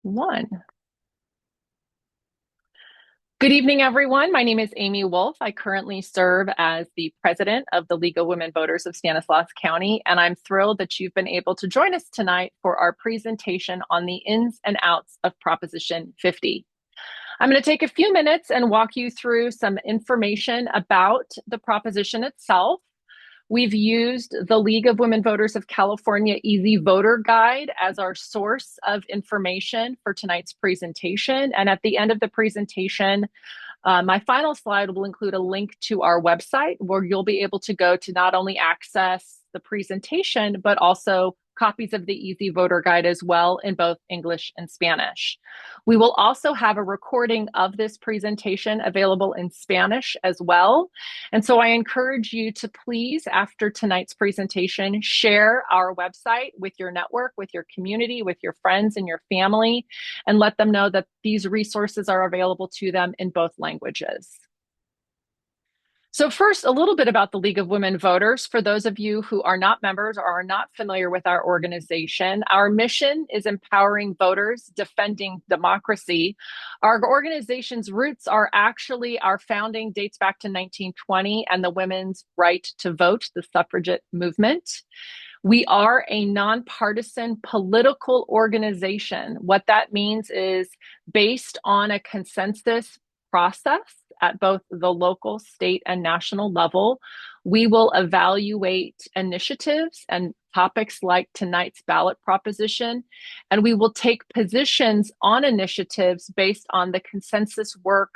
One. Good evening, everyone. My name is Amy Wolfe. I currently serve as the president of the League of Women Voters of Stanislaus County, and I'm thrilled that you've been able to join us tonight for our presentation on the ins and outs of Proposition 50. I'm going to take a few minutes and walk you through some information about the proposition itself. We've used the League of Women Voters of California Easy Voter Guide as our source of information for tonight's presentation. And at the end of the presentation, my final slide will include a link to our website where you'll be able to go to not only access the presentation, but also copies of the Easy Voter Guide as well in both English and Spanish. We will also have a recording of this presentation available in Spanish as well. And so I encourage you to please, after tonight's presentation, share our website with your network, with your community, with your friends and your family, and let them know that these resources are available to them in both languages. So first, a little bit about the League of Women Voters. For those of you who are not members or are not familiar with our organization, our mission is empowering voters, defending democracy. Our organization's roots are actually, our founding dates back to 1920 and the women's right to vote, the suffragette movement. We are a nonpartisan political organization. What that means is based on a consensus process at both the local, state, and national level. We will evaluate initiatives and topics like tonight's ballot proposition, and we will take positions on initiatives based on the consensus work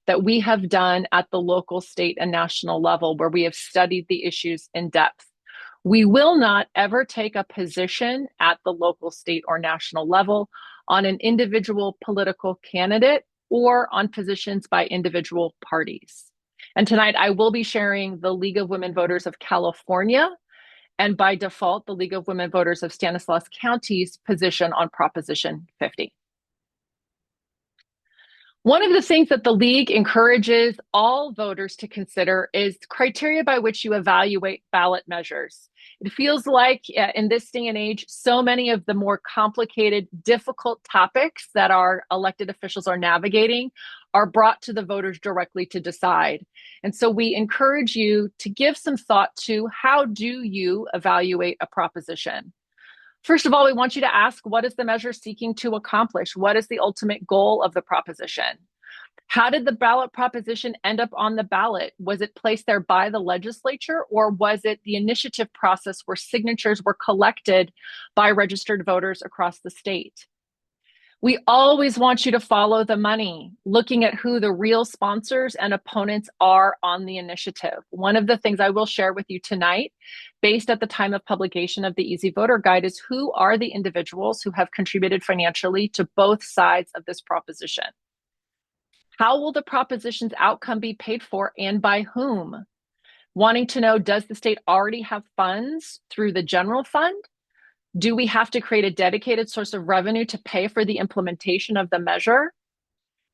that we have done at the local, state, and national level, where we have studied the issues in depth. We will not ever take a position at the local, state, or national level on an individual political candidate or on positions by individual parties. And tonight I will be sharing the League of Women Voters of California and by default, the League of Women Voters of Stanislaus County's position on Proposition 50. One of the things that the League encourages all voters to consider is criteria by which you evaluate ballot measures. It feels like in this day and age, so many of the more complicated, difficult topics that our elected officials are navigating are brought to the voters directly to decide. And so we encourage you to give some thought to how do you evaluate a proposition? First of all, we want you to ask, what is the measure seeking to accomplish? What is the ultimate goal of the proposition? How did the ballot proposition end up on the ballot? Was it placed there by the legislature, or was it the initiative process where signatures were collected by registered voters across the state? We always want you to follow the money, looking at who the real sponsors and opponents are on the initiative. One of the things I will share with you tonight, based at the time of publication of the Easy Voter Guide, is who are the individuals who have contributed financially to both sides of this proposition. How will the proposition's outcome be paid for and by whom? Wanting to know, does the state already have funds through the general fund? Do we have to create a dedicated source of revenue to pay for the implementation of the measure?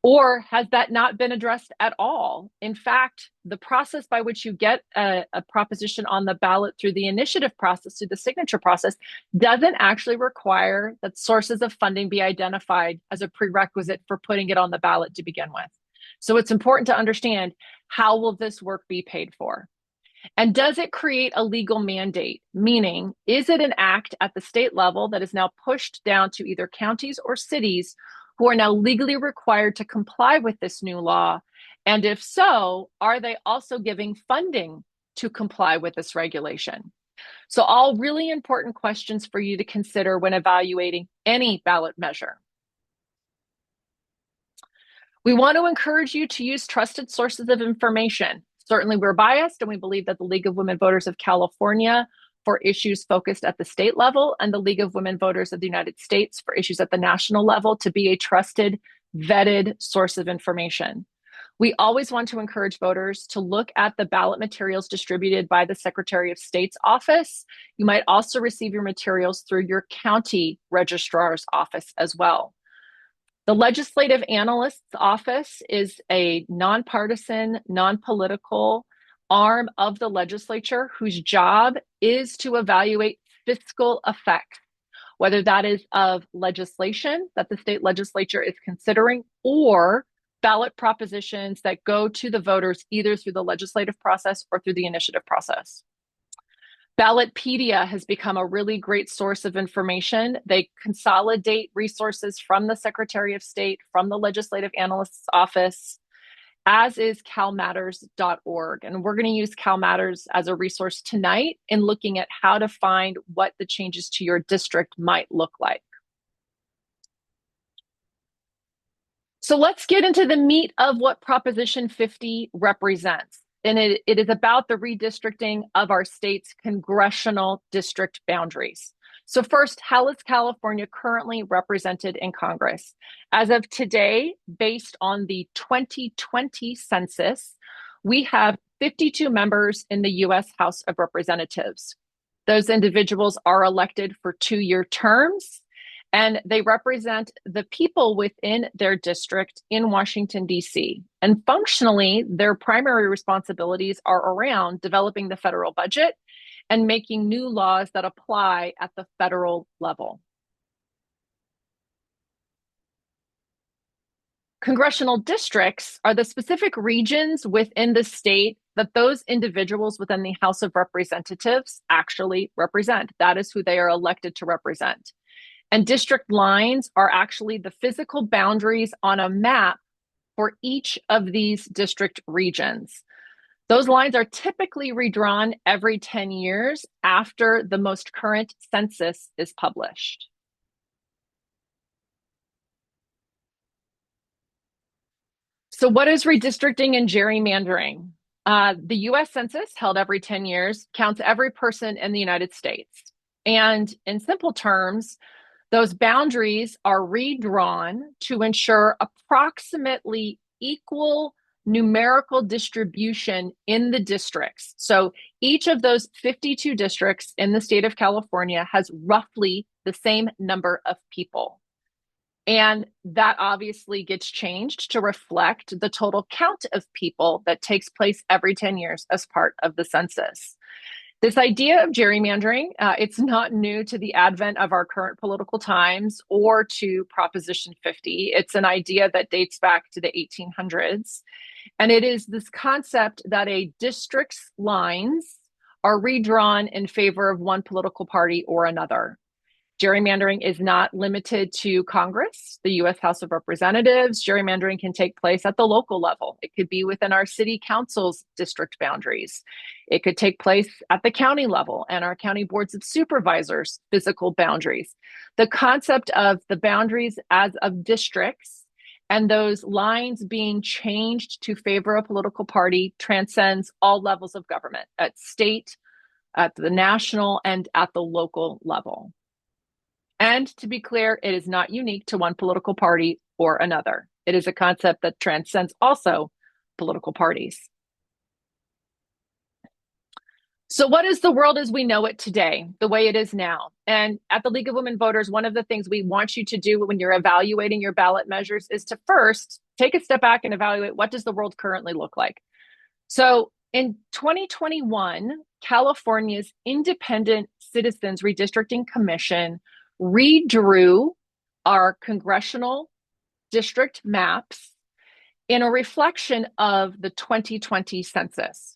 Or has that not been addressed at all? In fact, the process by which you get a proposition on the ballot through the initiative process, through the signature process, doesn't actually require that sources of funding be identified as a prerequisite for putting it on the ballot to begin with. So it's important to understand, how will this work be paid for? And does it create a legal mandate? Meaning, is it an act at the state level that is now pushed down to either counties or cities who are now legally required to comply with this new law? And if so, are they also giving funding to comply with this regulation? So all really important questions for you to consider when evaluating any ballot measure. We want to encourage you to use trusted sources of information. Certainly, we're biased, and we believe that the League of Women Voters of California for issues focused at the state level and the League of Women Voters of the United States for issues at the national level to be a trusted, vetted source of information. We always want to encourage voters to look at the ballot materials distributed by the Secretary of State's office. You might also receive your materials through your county registrar's office as well. The Legislative Analyst's Office is a nonpartisan, non-political arm of the legislature whose job is to evaluate fiscal effects. whether that is of legislation that the state legislature is considering or ballot propositions that go to the voters either through the legislative process or through the initiative process. Ballotpedia has become a really great source of information. They consolidate resources from the Secretary of State, from the Legislative Analyst's Office, as is calmatters.org. And we're going to use CalMatters as a resource tonight in looking at how to find what the changes to your district might look like. So let's get into the meat of what Proposition 50 represents. And it is about the redistricting of our state's congressional district boundaries. So first, how is California currently represented in Congress? As of today, based on the 2020 census, we have 52 members in the U.S. House of Representatives. Those individuals are elected for 2-year terms, and they represent the people within their district in Washington, D.C. And functionally, their primary responsibilities are around developing the federal budget and making new laws that apply at the federal level. Congressional districts are the specific regions within the state that those individuals within the House of Representatives actually represent. That is who they are elected to represent. And district lines are actually the physical boundaries on a map for each of these district regions. Those lines are typically redrawn every 10 years after the most current census is published. So what is redistricting and gerrymandering? The US Census, held every 10 years, counts every person in the United States. And in simple terms, those boundaries are redrawn to ensure approximately equal numerical distribution in the districts. So each of those 52 districts in the state of California has roughly the same number of people. And that obviously gets changed to reflect the total count of people that takes place every 10 years as part of the census. This idea of gerrymandering, it's not new to the advent of our current political times or to Proposition 50. It's an idea that dates back to the 1800s. And it is this concept that a district's lines are redrawn in favor of one political party or another. Gerrymandering is not limited to Congress, the U.S. House of Representatives. Gerrymandering can take place at the local level. It could be within our city council's district boundaries. It could take place at the county level and our county boards of supervisors' physical boundaries. The concept of the boundaries as of districts and those lines being changed to favor a political party transcends all levels of government, at state, at the national, and at the local level. And to be clear, it is not unique to one political party or another. It is a concept that transcends also political parties. So what is the world as we know it today, the way it is now? And at the League of Women Voters, one of the things we want you to do when you're evaluating your ballot measures is to first take a step back and evaluate, what does the world currently look like? So in 2021, California's Independent Citizens Redistricting Commission redrew our congressional district maps in a reflection of the 2020 census.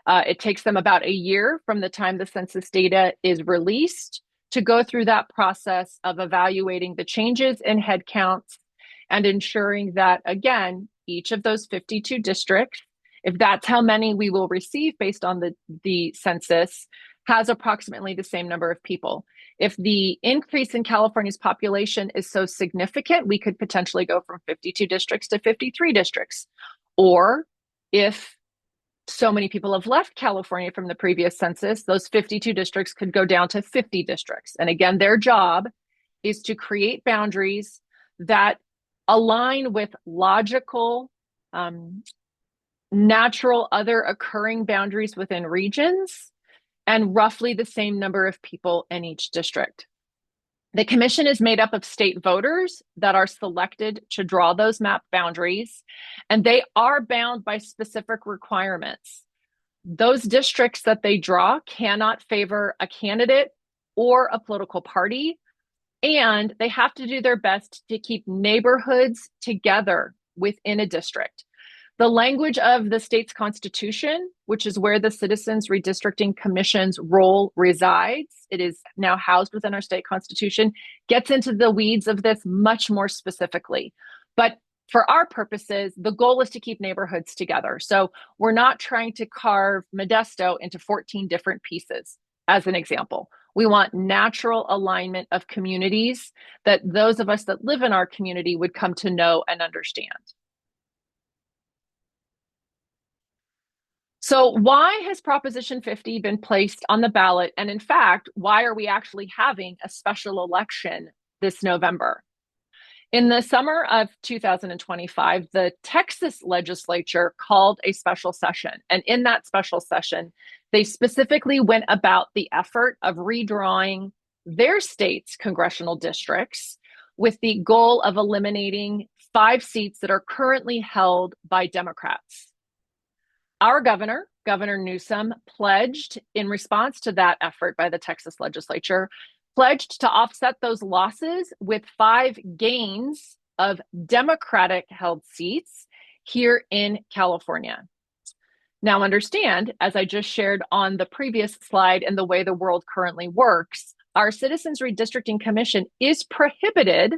It takes them about a year from the time the census data is released to go through that process of evaluating the changes in head counts and ensuring that, again, each of those 52 districts, if that's how many we will receive based on the census, has approximately the same number of people. If the increase in California's population is so significant, we could potentially go from 52 districts to 53 districts. Or if so many people have left California from the previous census, those 52 districts could go down to 50 districts. And again, their job is to create boundaries that align with logical, natural, other occurring boundaries within regions and roughly the same number of people in each district. The commission is made up of state voters that are selected to draw those map boundaries, and they are bound by specific requirements. Those districts that they draw cannot favor a candidate or a political party And they have to do their best to keep neighborhoods together within a district. The language of the state's constitution, which is where the Citizens Redistricting Commission's role resides, it is now housed within our state constitution, gets into the weeds of this much more specifically. But for our purposes, the goal is to keep neighborhoods together. So we're not trying to carve Modesto into 14 different pieces, as an example. We want natural alignment of communities that those of us that live in our community would come to know and understand. So why has Proposition 50 been placed on the ballot? And in fact, why are we actually having a special election this November? In the summer of 2025, the Texas legislature called a special session. And in that special session, they specifically went about the effort of redrawing their state's congressional districts with the goal of eliminating 5 seats that are currently held by Democrats. Our governor, Governor Newsom, pledged in response to that effort by the Texas legislature, pledged to offset those losses with 5 gains of Democratic held seats here in California. Now understand, as I just shared on the previous slide and the way the world currently works, our Citizens Redistricting Commission is prohibited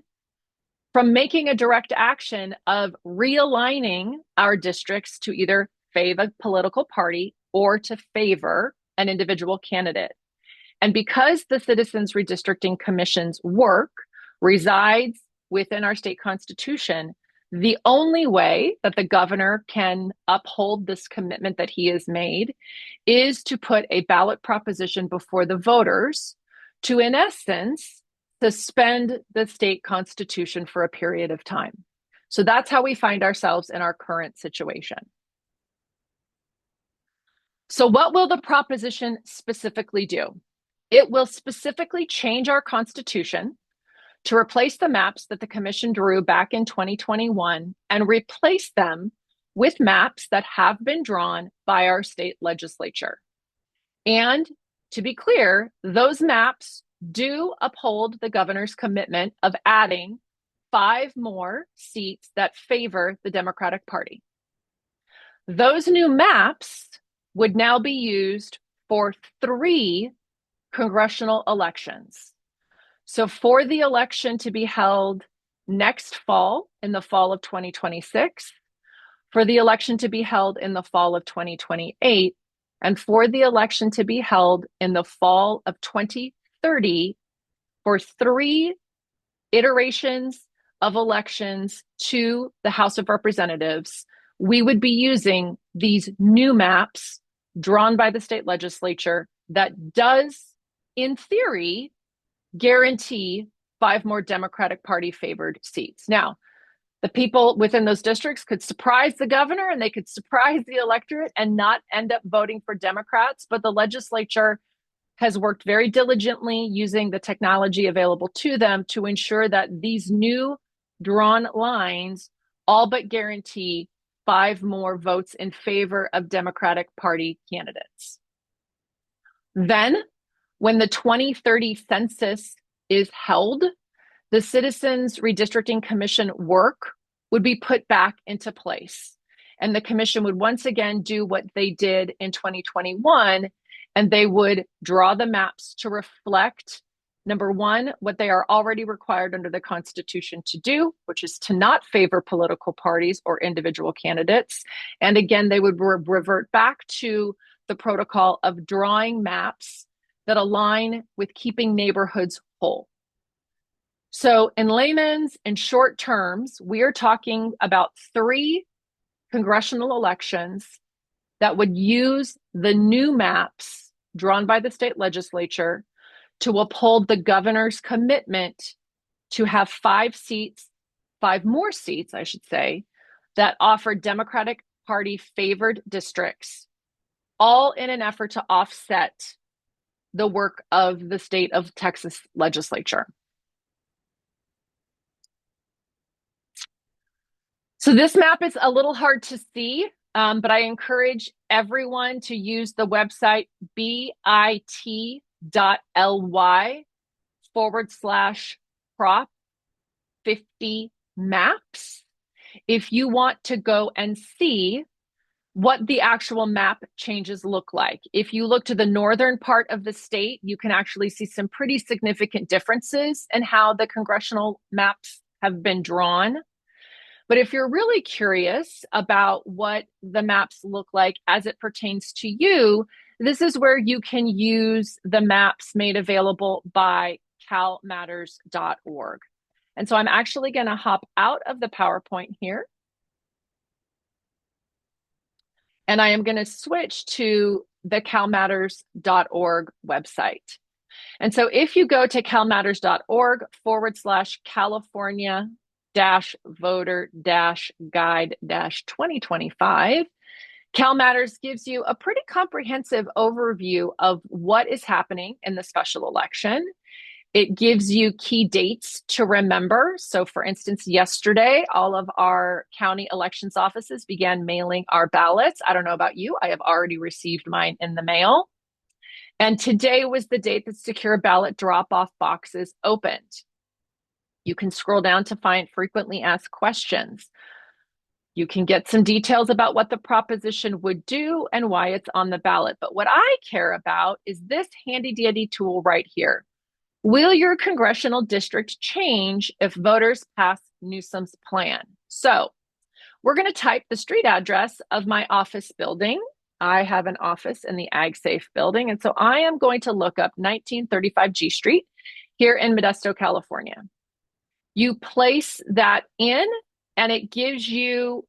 from making a direct action of realigning our districts to either favor a political party or to favor an individual candidate. And because the Citizens Redistricting Commission's work resides within our state constitution, the only way that the governor can uphold this commitment that he has made is to put a ballot proposition before the voters to, in essence, suspend the state constitution for a period of time. So that's how we find ourselves in our current situation. So what will the proposition specifically do? It will specifically change our constitution to replace the maps that the commission drew back in 2021 and replace them with maps that have been drawn by our state legislature. And to be clear, those maps do uphold the governor's commitment of adding 5 more seats that favor the Democratic Party. Those new maps would now be used for 3 congressional elections. So for the election to be held next fall, in the fall of 2026, for the election to be held in the fall of 2028, and for the election to be held in the fall of 2030, for 3 iterations of elections to the House of Representatives, we would be using these new maps drawn by the state legislature that does, in theory, guarantee 5 more Democratic Party favored seats. Now, the people within those districts could surprise the governor and they could surprise the electorate and not end up voting for Democrats, but the legislature has worked very diligently using the technology available to them to ensure that these new drawn lines all but guarantee 5 more votes in favor of Democratic Party candidates. Then, when the 2030 census is held, the Citizens Redistricting Commission work would be put back into place. And the commission would once again do what they did in 2021, and they would draw the maps to reflect, number 1, what they are already required under the Constitution to do, which is to not favor political parties or individual candidates. And again, they would revert back to the protocol of drawing maps that align with keeping neighborhoods whole. So in layman's and short terms, we are talking about 3 congressional elections that would use the new maps drawn by the state legislature to uphold the governor's commitment to have 5 more seats, I should say, that offer Democratic Party favored districts, all in an effort to offset the work of the state of Texas legislature. So this map is a little hard to see, but I encourage everyone to use the website bit.ly/Texas Prop 50 maps if you want to go and see what the actual map changes look like. If you look to the northern part of the state, you can actually see some pretty significant differences in how the congressional maps have been drawn. But if you're really curious about what the maps look like as it pertains to you, this is where you can use the maps made available by calmatters.org. And so I'm actually going to hop out of the PowerPoint here. And I am going to switch to the calmatters.org website. And so if you go to calmatters.org/California-voter-guide-2025, CalMatters gives you a pretty comprehensive overview of what is happening in the special election. It gives you key dates to remember. So for instance, yesterday, all of our county elections offices began mailing our ballots. I don't know about you, I have already received mine in the mail. And today was the date that secure ballot drop-off boxes opened. You can scroll down to find frequently asked questions. You can get some details about what the proposition would do and why it's on the ballot. But what I care about is this handy dandy tool right here. Will your congressional district change if voters pass Newsom's plan? So we're going to type the street address of my office building. I have an office in the AgSafe building. And so I am going to look up 1935 G Street here in Modesto, California. You place that in and it gives you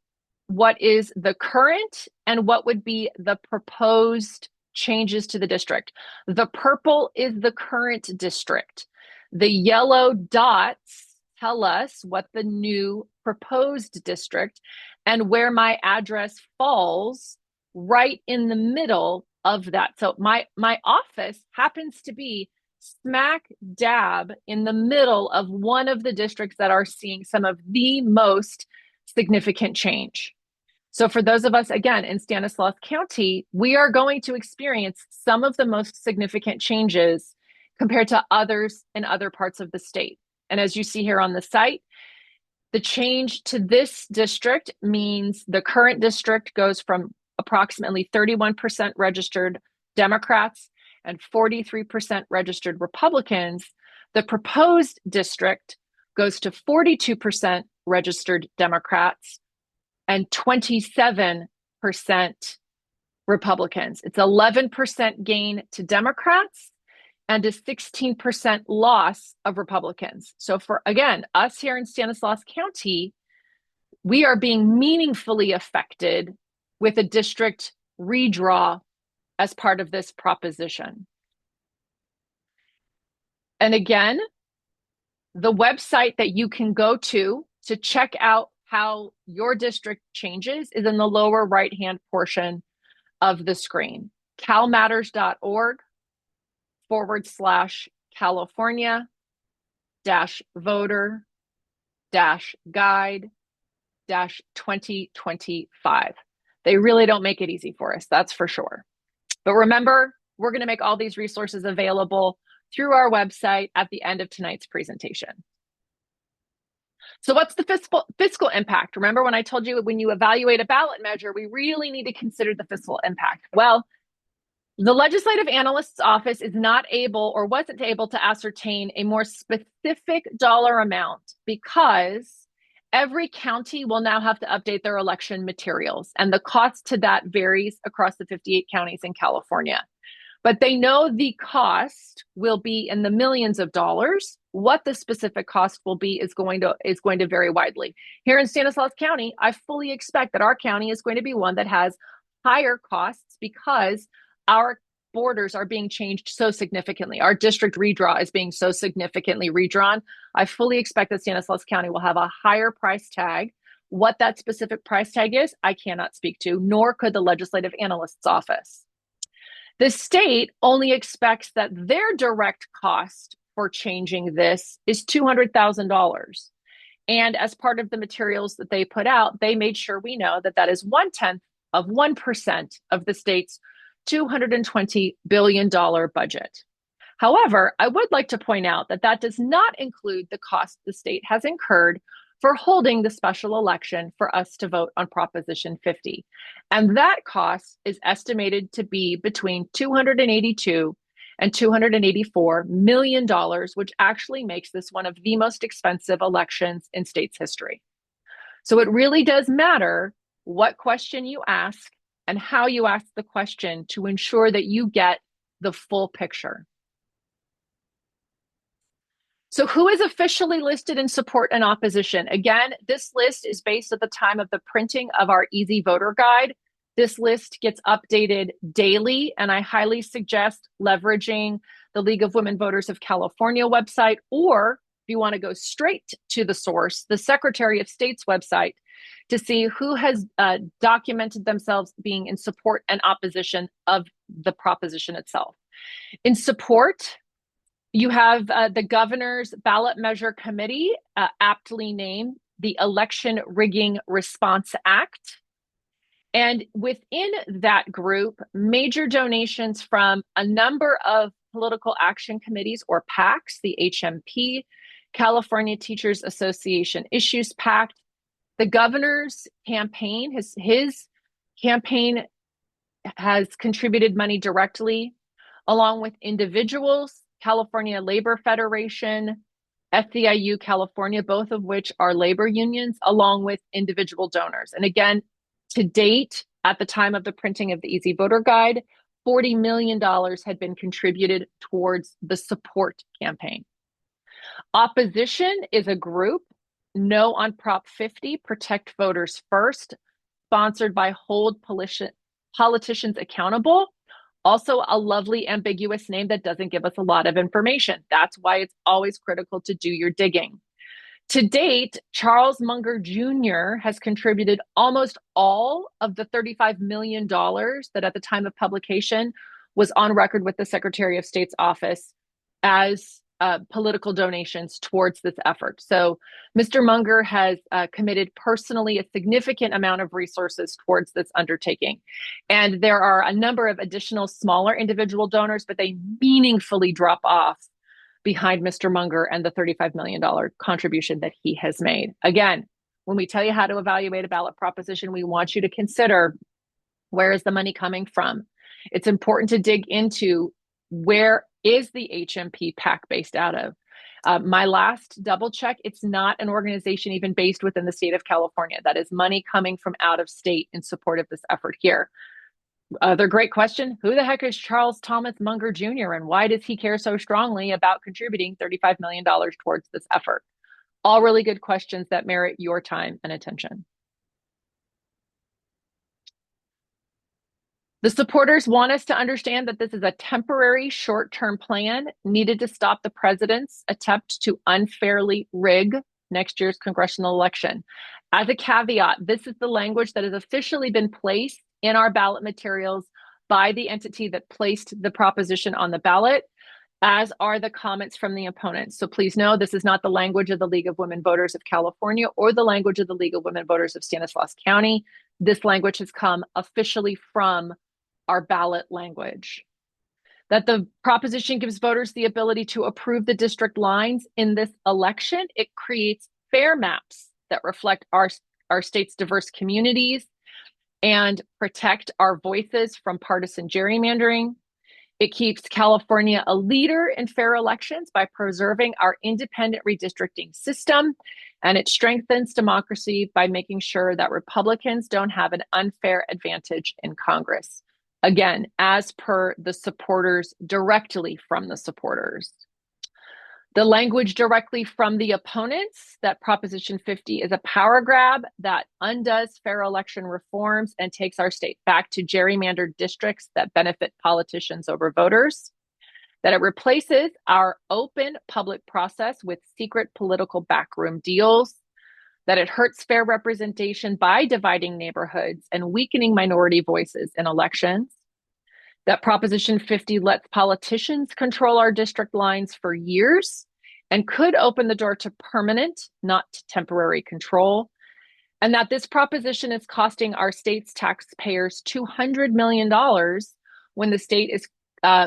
what is the current and what would be the proposed changes to the district. The purple is the current district. The yellow dots tell us what the new proposed district and where my address falls right in the middle of that. So my office happens to be smack dab in the middle of one of the districts that are seeing some of the most significant change. So for those of us, again, in Stanislaus County, we are going to experience some of the most significant changes compared to others in other parts of the state. And as you see here on the site, the change to this district means the current district goes from approximately 31% registered Democrats and 43% registered Republicans. The proposed district goes to 42% registered Democrats and 27% Republicans. It's 11% gain to Democrats and a 16% loss of Republicans. So for, again, us here in Stanislaus County, we are being meaningfully affected with a district redraw as part of this proposition. And again, the website that you can go to check out how your district changes is in the lower right-hand portion of the screen. calmatters.org/California-voter-guide-2025. They really don't make it easy for us, that's for sure. But remember, we're going to make all these resources available through our website at the end of tonight's presentation. So what's the fiscal impact? Remember when I told you when you evaluate a ballot measure, we really need to consider the fiscal impact. Well, the Legislative Analyst's Office is not able or wasn't able to ascertain a more specific dollar amount because every county will now have to update their election materials, and the cost to that varies across the 58 counties in California. But they know the cost will be in the millions of dollars. What the specific cost will be is going to vary widely. Here in Stanislaus County, I fully expect that our county is going to be one that has higher costs because our borders are being changed so significantly. Our district redraw is being so significantly redrawn. I fully expect that Stanislaus County will have a higher price tag. What that specific price tag is, I cannot speak to, nor could the Legislative Analyst's Office. The state only expects that their direct cost for changing this is $200,000. And as part of the materials that they put out, they made sure we know that that is 0.1% of the state's $220 billion budget. However, I would like to point out that that does not include the cost the state has incurred for holding the special election for us to vote on Proposition 50. And that cost is estimated to be between $282 and $284 million, which actually makes this one of the most expensive elections in state's history. So it really does matter what question you ask and how you ask the question to ensure that you get the full picture. So who is officially listed in support and opposition? Again, this list is based at the time of the printing of our Easy Voter Guide. This list gets updated daily, and I highly suggest leveraging the League of Women Voters of California website, or if you want to go straight to the source, the Secretary of State's website, to see who has documented themselves being in support and opposition of the proposition itself. In support, you have the governor's ballot measure committee, aptly named the Election Rigging Response Act. And within that group, major donations from a number of political action committees or PACs, the HMP, California Teachers Association Issues PAC, the governor's campaign, his campaign has contributed money directly, along with individuals, California Labor Federation, FEIU California, both of which are labor unions, along with individual donors. And again, to date, at the time of the printing of the Easy Voter Guide, $40 million had been contributed towards the support campaign. Opposition is a group, No on Prop 50, Protect Voters First, sponsored by Hold Politicians Accountable. Also a lovely ambiguous name that doesn't give us a lot of information. That's why it's always critical to do your digging. To date, Charles Munger Jr. has contributed almost all of the $35 million that at the time of publication was on record with the Secretary of State's office as political donations towards this effort. So Mr. Munger has committed personally a significant amount of resources towards this undertaking. And there are a number of additional smaller individual donors, but they meaningfully drop off behind Mr. Munger and the $35 million contribution that he has made. Again, when we tell you how to evaluate a ballot proposition, we want you to consider, where is the money coming from? It's important to dig into, where is the HMP PAC based out of? My last double check, it's not an organization even based within the state of California. That is money coming from out of state in support of this effort here. Other great question, who the heck is Charles Thomas Munger Jr. and why does he care so strongly about contributing $35 million towards this effort? All really good questions that merit your time and attention. The supporters want us to understand that this is a temporary short-term plan needed to stop the president's attempt to unfairly rig next year's congressional election. As a caveat, this is the language that has officially been placed in our ballot materials by the entity that placed the proposition on the ballot, as are the comments from the opponents. So please know this is not the language of the League of Women Voters of California or the language of the League of Women Voters of Stanislaus County. This language has come officially from our ballot language. That the proposition gives voters the ability to approve the district lines in this election. It creates fair maps that reflect our state's diverse communities and protect our voices from partisan gerrymandering. It keeps California a leader in fair elections by preserving our independent redistricting system, and it strengthens democracy by making sure that Republicans don't have an unfair advantage in Congress. Again, as per the supporters, directly from the supporters. The language directly from the opponents, that Proposition 50 is a power grab that undoes fair election reforms and takes our state back to gerrymandered districts that benefit politicians over voters. That it replaces our open public process with secret political backroom deals. That it hurts fair representation by dividing neighborhoods and weakening minority voices in elections. That Proposition 50 lets politicians control our district lines for years and could open the door to permanent, not temporary control. And that this proposition is costing our state's taxpayers $200 million when the state is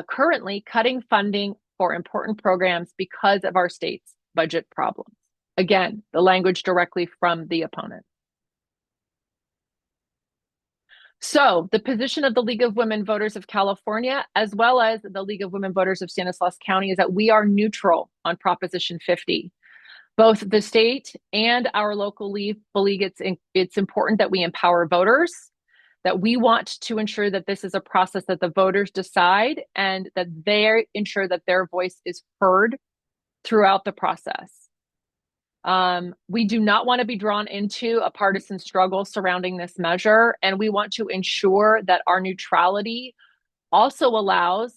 currently cutting funding for important programs because of our state's budget problems. Again, the language directly from the opponent. So the position of the League of Women Voters of California, as well as the League of Women Voters of Stanislaus County, is that we are neutral on Proposition 50. Both the state and our local league believe it's important that we empower voters, that we want to ensure that this is a process that the voters decide and that they ensure that their voice is heard throughout the process. We do not want to be drawn into a partisan struggle surrounding this measure, and we want to ensure that our neutrality also allows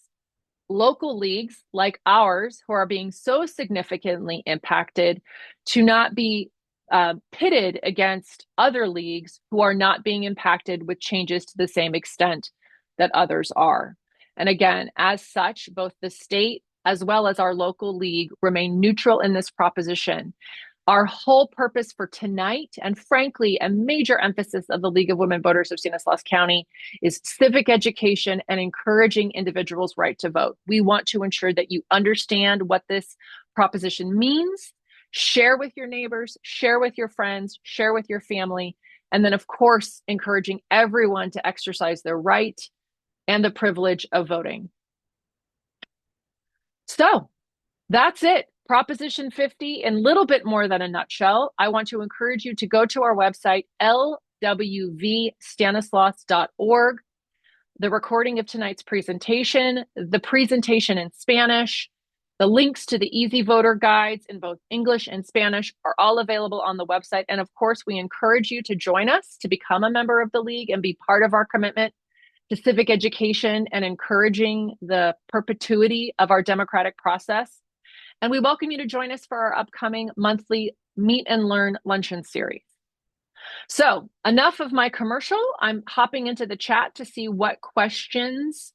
local leagues like ours, who are being so significantly impacted, to not be pitted against other leagues who are not being impacted with changes to the same extent that others are. And again, as such, both the state as well as our local league remain neutral in this proposition. Our whole purpose for tonight, and frankly, a major emphasis of the League of Women Voters of Stanislaus County, is civic education and encouraging individuals' right to vote. We want to ensure that you understand what this proposition means, share with your neighbors, share with your friends, share with your family, and then, of course, encouraging everyone to exercise their right and the privilege of voting. So that's it. Proposition 50 in a little bit more than a nutshell. I want to encourage you to go to our website, lwvstanislaus.org. The recording of tonight's presentation, the presentation in Spanish, the links to the easy voter guides in both English and Spanish are all available on the website. And of course, we encourage you to join us, to become a member of the League and be part of our commitment to civic education and encouraging the perpetuity of our democratic process. And we welcome you to join us for our upcoming monthly Meet and Learn Luncheon series. So enough of my commercial. I'm hopping into the chat to see what questions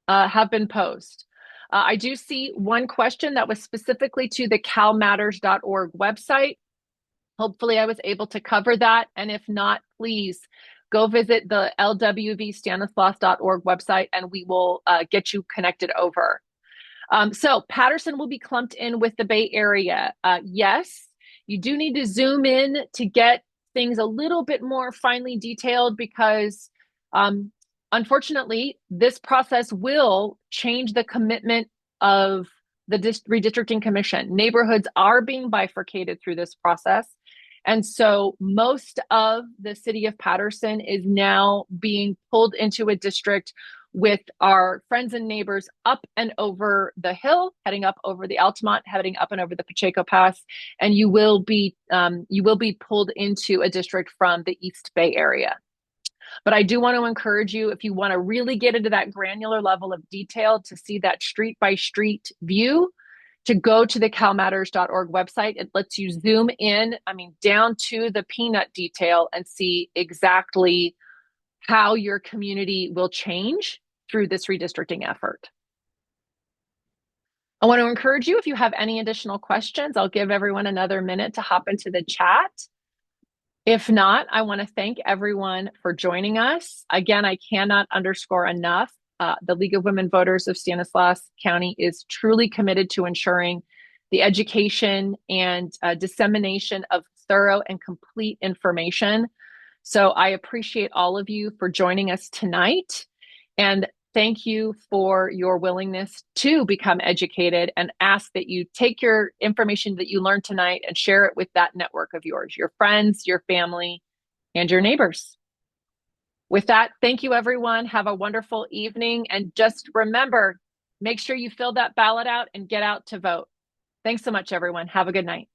have been posed. I do see one question that was specifically to the calmatters.org website. Hopefully I was able to cover that. And if not, please go visit the lwvstanislaus.org website and we will get you connected over. So Patterson will be clumped in with the Bay Area. Yes, you do need to zoom in to get things a little bit more finely detailed because unfortunately, this process will change the commitment of the redistricting commission. Neighborhoods are being bifurcated through this process. And so most of the city of Patterson is now being pulled into a district with our friends and neighbors up and over the hill, heading up over the Altamont, heading up and over the Pacheco Pass, and you will be pulled into a district from the East Bay Area. But I do want to encourage you, if you want to really get into that granular level of detail to see that street by street view, to go to the calmatters.org website. It lets you zoom in, down to the peanut detail and see exactly how your community will change through this redistricting effort. I want to encourage you, if you have any additional questions, I'll give everyone another minute to hop into the chat. If not, I want to thank everyone for joining us. Again, I cannot underscore enough, the League of Women Voters of Stanislaus County is truly committed to ensuring the education and dissemination of thorough and complete information. So I appreciate all of you for joining us tonight. And thank you for your willingness to become educated, and ask that you take your information that you learned tonight and share it with that network of yours, your friends, your family, and your neighbors. With that, thank you, everyone. Have a wonderful evening. And just remember, make sure you fill that ballot out and get out to vote. Thanks so much, everyone. Have a good night.